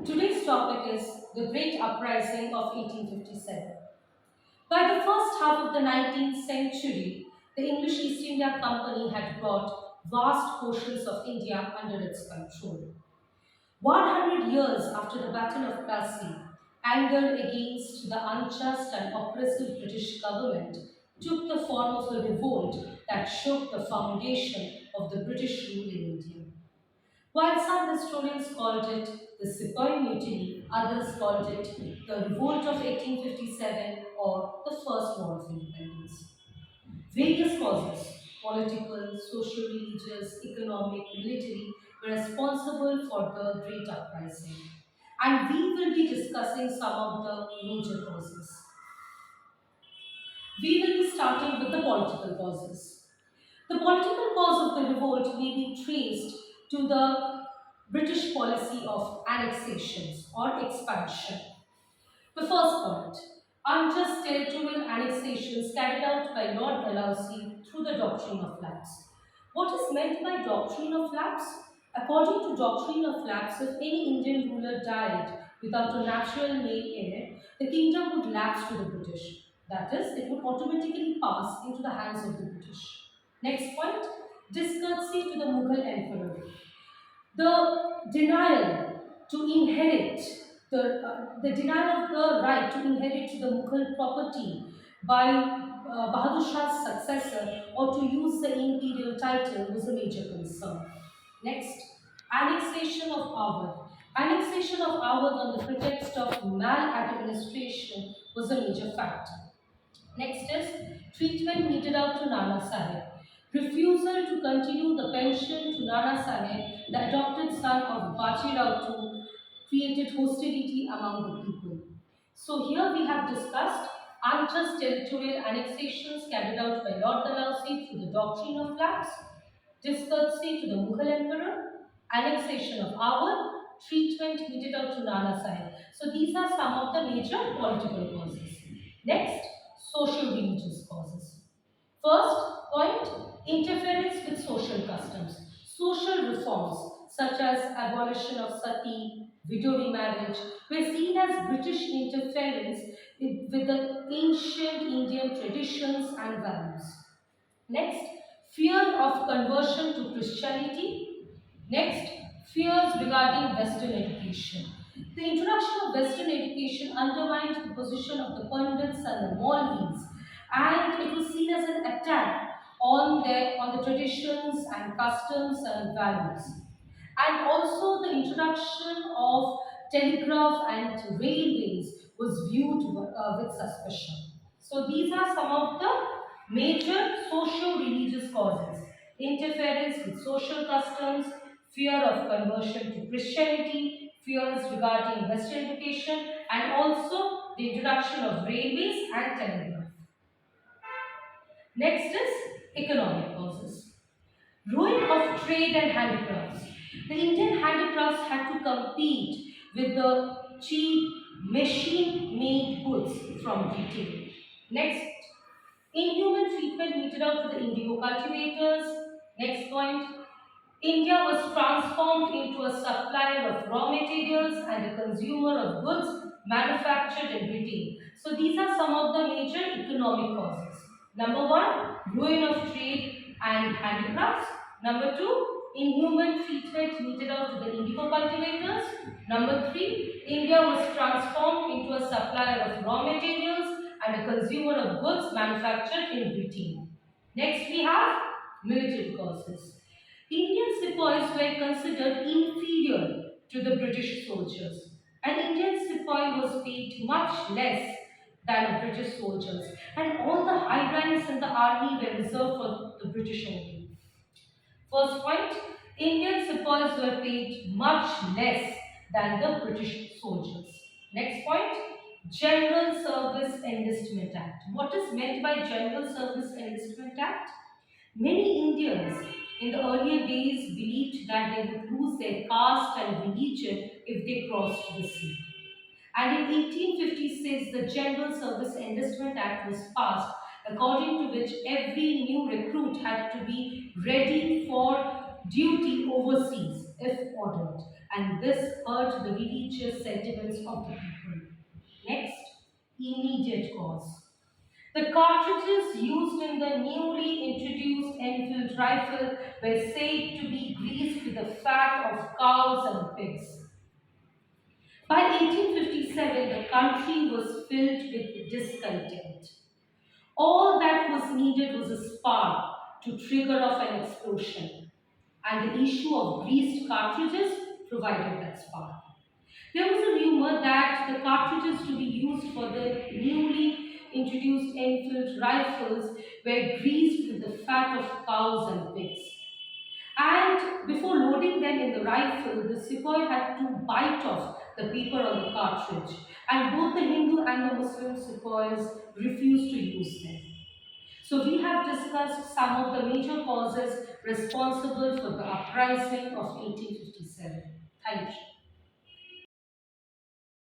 Today's topic is the Great Uprising of 1857. By the first half of the 19th century, the English East India Company had brought vast portions of India under its control. 100 years after the Battle of Plassey, anger against the unjust and oppressive British government took the form of a revolt that shook the foundation of the British rule in India. While some historians called it the Sepoy Mutiny, others called it the Revolt of 1857 or the First War of Independence. Various causes, political, social, religious, economic, military, were responsible for the Great Uprising. And we will be discussing some of the major causes. We will be starting with the political causes. The political cause of the revolt may be traced to the British policy of annexations or expansion. The first point, unjust territorial annexations carried out by Lord Dalhousie through the doctrine of lapse. What is meant by doctrine of lapse? According to doctrine of lapse, if any Indian ruler died without a natural male heir, the kingdom would lapse to the British. That is, it would automatically pass into the hands of the British. Next point, discourtesy to the Mughal Emperor. The denial to inherit, the denial of the right to inherit the Mughal property by Bahadur Shah's successor or to use the imperial title was a major concern. Next, annexation of Awadh. Annexation of Awadh on the pretext of maladministration was a major factor. Next is treatment meted out to Nana Sahib. Refusal to continue the pension to Nana Sahib, the adopted son of Baji Rao II, created hostility among the people. So here we have discussed unjust territorial annexations carried out by Lord Dalhousie through the doctrine of lapse, discourtesy to the Mughal emperor, annexation of Awadh, treatment meted out to Nana Sahib. So these are some of the major political causes. Next, social religious causes. First point, interference with social customs. Social reforms such as abolition of sati, widow remarriage were seen as British interference with the ancient Indian traditions and values. Next, fear of conversion to Christianity. Next, fears regarding Western education. The introduction of Western education undermined the position of the Pandits and the Maulvis, and it was seen as an attack on the traditions and customs and values. And also the introduction of telegraph and railways was viewed with suspicion. So these are some of the major socio-religious causes: interference with social customs, fear of conversion to Christianity, fears regarding Western education, and also the introduction of railways and telegraph. Next is economic causes. Ruin of trade and handicrafts. The Indian handicrafts had to compete with the cheap machine-made goods from retail. Next, inhuman treatment meted out to the indigo cultivators. Next point, India was transformed into a supplier of raw materials and a consumer of goods manufactured in retail. So these are some of the major economic causes. Number one, ruin of trade and handicrafts. Number two, inhuman treatment meted out to the indigo cultivators. Number three, India was transformed into a supplier of raw materials and a consumer of goods manufactured in retail. Next, we have military causes. Indian sepoys were considered inferior to the British soldiers. An Indian sepoy was paid much less than British soldiers, and all the high ranks in the army were reserved for the British only. First point, Indian sepoys were paid much less than the British soldiers. Next point, General Service Enlistment Act. What is meant by General Service Enlistment Act? Many Indians in the earlier days believed that they would lose their caste and religion if they crossed the sea. And in 1856, the General Service Enlistment Act was passed, according to which every new recruit had to be ready for duty overseas if ordered. and this hurt the religious sentiments of the people. Next, immediate cause. The cartridges used in the newly introduced Enfield rifle were said to be greased with the fat of cows and pigs. By 1857, the country was filled with discontent. All that was needed was a spark to trigger off an explosion, and the issue of greased cartridges provided that spark. There was a rumor that the cartridges to be used for the newly introduced Enfield rifles were greased with the fat of cows and pigs. And before loading them in the rifle, the sepoy had to bite off the paper on the cartridge, and both the Hindu and the Muslim sepoys refused to use them. So we have discussed some of the major causes responsible for the uprising of 1857. Thank you.